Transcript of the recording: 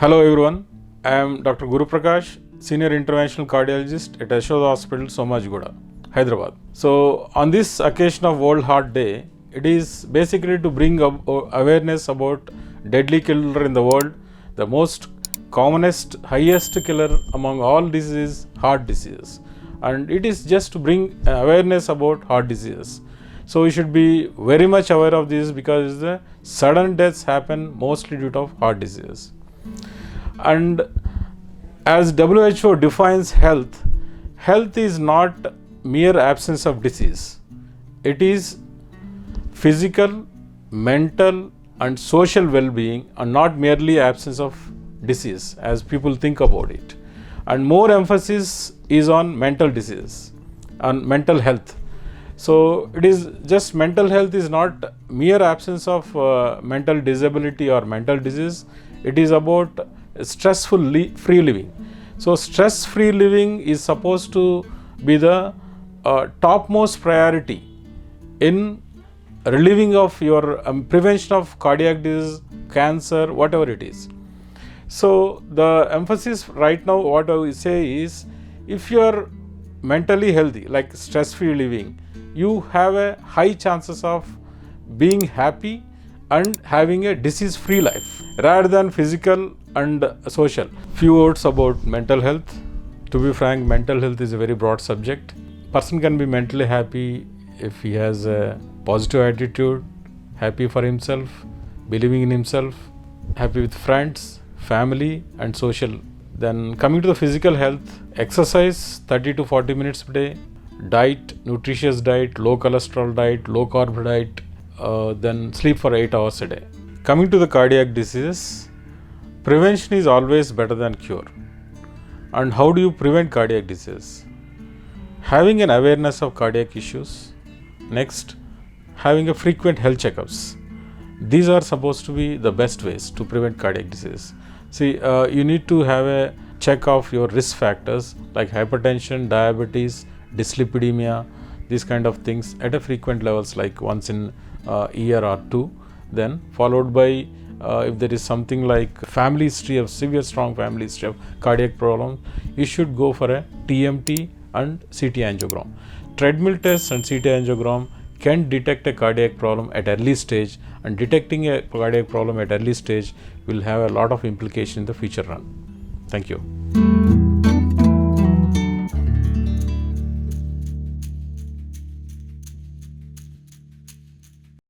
Hello everyone, I am Dr. Guru Prakash, Senior Interventional Cardiologist at Yashoda Hospitals, Somajgoda, Hyderabad. So on this occasion of World Heart Day, it is basically to bring awareness about deadly killer in the world. The most commonest, highest killer among all diseases, heart diseases. And it is just to bring awareness about heart diseases. So we should be very much aware of this because the sudden deaths happen mostly due to heart diseases. And as WHO defines health, health is not mere absence of disease. It is physical, mental and social well-being and not merely absence of disease as people think about it. And more emphasis is on mental disease, on mental health. So it is just mental health is not mere absence of mental disability or mental disease. It is about stress-free living. So stress-free living is supposed to be the topmost priority in relieving of your prevention of cardiac disease, cancer, whatever it is. So the emphasis right now, what I will say is, if you are mentally healthy, like stress-free living, you have a high chances of being happy and having a disease-free life rather than physical and social. Few words about mental health. To be frank, mental health is a very broad subject. Person can be mentally happy if he has a positive attitude, happy for himself, believing in himself, happy with friends, family and social. Then coming to the physical health, exercise 30 to 40 minutes per day, diet, nutritious diet, low cholesterol diet, low carb diet, then sleep for 8 hours a day. Coming to the cardiac diseases, prevention is always better than cure. And how do you prevent cardiac disease? Having an awareness of cardiac issues. Next, having a frequent health checkups. These are supposed to be the best ways to prevent cardiac disease. See, you need to have a check of your risk factors like hypertension, diabetes, dyslipidemia, these kind of things at a frequent levels like once in a year or two. Then followed by if there is something like family history of severe strong family history of cardiac problems, you should go for a TMT and CT angiogram. Treadmill tests and CT angiogram can detect a cardiac problem at early stage, and detecting a cardiac problem at early stage will have a lot of implication in the future run. Thank you.